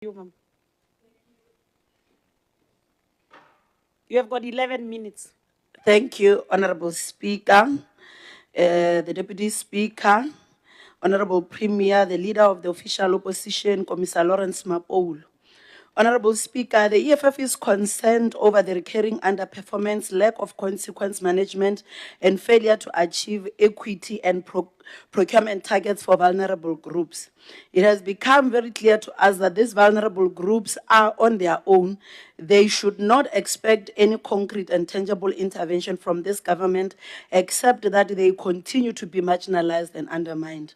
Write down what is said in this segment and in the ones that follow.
You, ma'am. You have got 11 minutes. Thank you, Honorable Speaker, the Deputy Speaker, Honorable Premier, the Leader of the Official Opposition, Commissar Lawrence Mapole. Honorable Speaker, the EFF is concerned over the recurring underperformance, lack of consequence management, and failure to achieve equity and procurement targets for vulnerable groups. It has become very clear to us that these vulnerable groups are on their own. They should not expect any concrete and tangible intervention from this government, except that they continue to be marginalized and undermined.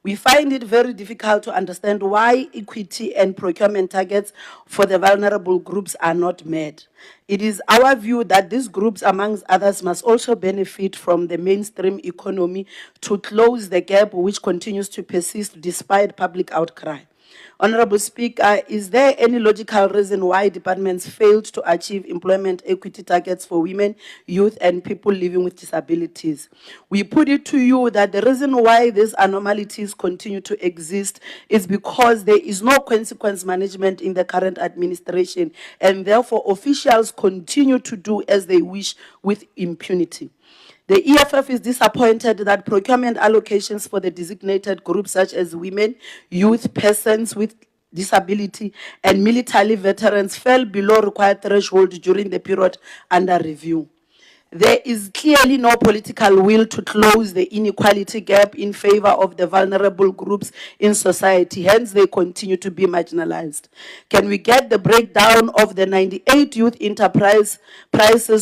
We find it very difficult to understand why equity and procurement targets for the vulnerable groups are not met. It is our view that these groups, amongst others, must also benefit from the mainstream economy to close the gap which continues to persist despite public outcry. Honorable Speaker, is there any logical reason why departments failed to achieve employment equity targets for women, youth, and people living with disabilities? We put it to you that the reason why these anomalies continue to exist is because there is no consequence management in the current administration, and therefore officials continue to do as they wish with impunity. The EFF is disappointed that procurement allocations for the designated groups such as women, youth, persons with disability, and military veterans fell below required threshold during the period under review. There is clearly no political will to close the inequality gap in favor of the vulnerable groups in society. Hence, they continue to be marginalized. Can we get the breakdown of the 98 youth enterprises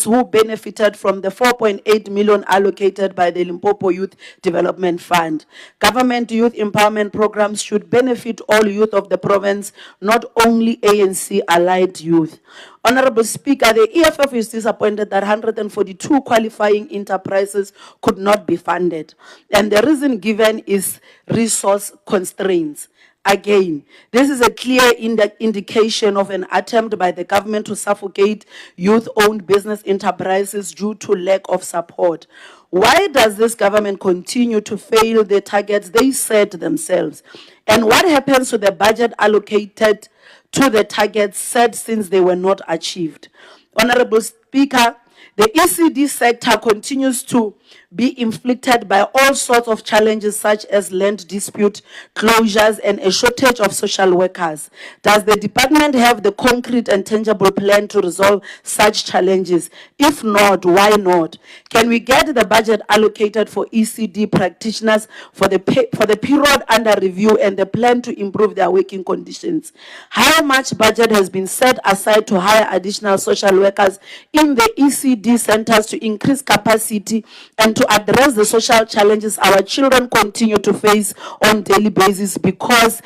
who benefited from the 4.8 million allocated by the Limpopo Youth Development Fund? Government youth empowerment programs should benefit all youth of the province, not only ANC-allied youth. Honorable Speaker, the EFF is disappointed that 142 qualifying enterprises could not be funded. And the reason given is resource constraints. Again, this is a clear indication of an attempt by the government to suffocate youth-owned business enterprises due to lack of support. Why does this government continue to fail the targets they set themselves? And what happens to the budget allocated to the targets set since they were not achieved? Honorable Speaker, the ECD sector continues to be inflicted by all sorts of challenges such as land dispute, closures, and a shortage of social workers. Does the department have the concrete and tangible plan to resolve such challenges? If not, why not? Can we get the budget allocated for ECD practitioners for the period under review and the plan to improve their working conditions? How much budget has been set aside to hire additional social workers in the ECD centers to increase capacity and to address the social challenges our children continue to face on a daily basis because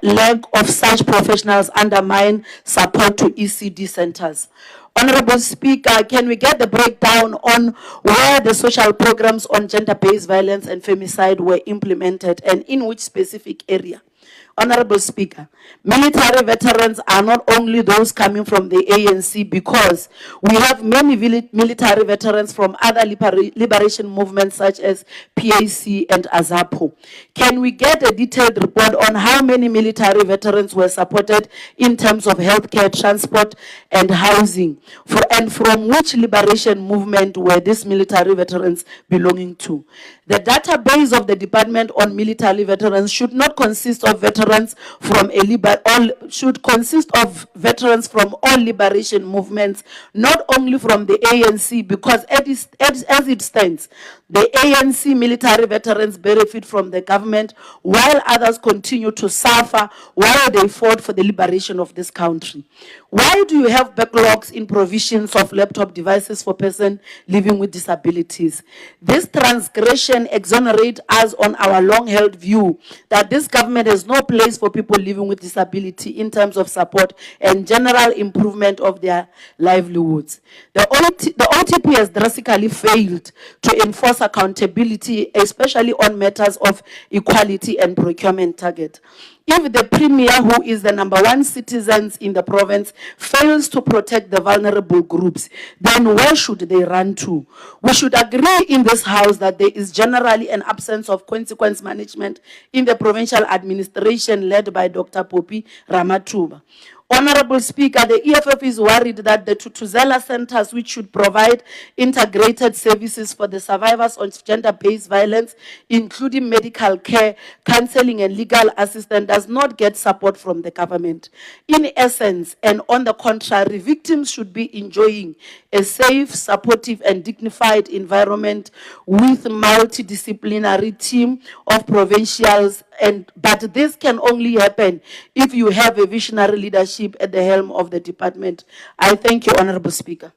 lack of such professionals undermine support to ECD centers? Honorable Speaker, can we get the breakdown on where the social programs on gender-based violence and femicide were implemented and in which specific area? Honorable Speaker, military veterans are not only those coming from the ANC, because we have many military veterans from other liberation movements such as PAC and AZAPO. Can we get a detailed report on how many military veterans were supported in terms of healthcare, transport, and housing? And from which liberation movement were these military veterans belonging to? The database of the Department on Military Veterans should not consist of veterans from should consist of veterans from all liberation movements, not only from the ANC, because as it stands, the ANC military veterans benefit from the government while others continue to suffer while they fought for the liberation of this country. Why do you have backlogs in provisions of laptop devices for persons living with disabilities? This transgression exonerates us on our long-held view that this government has no place for people living with disability in terms of support and general improvement of their livelihoods. The OTP has drastically failed to enforce accountability, especially on matters of equality and procurement target. If the Premier, who is the #1 citizen in the province, fails to protect the vulnerable groups, then where should they run to? We should agree in this House that there is generally an absence of consequence management in the provincial administration led by Dr. Poppy Ramathuba. Honorable Speaker, the EFF is worried that the Tutuzela centers, which should provide integrated services for the survivors of gender-based violence, including medical care, counseling, and legal assistance, does not get support from the government. In essence, and on the contrary, victims should be enjoying a safe, supportive, and dignified environment with multidisciplinary team of provincials, but this can only happen if you have a visionary leadership at the helm of the department. I thank you, Honorable Speaker.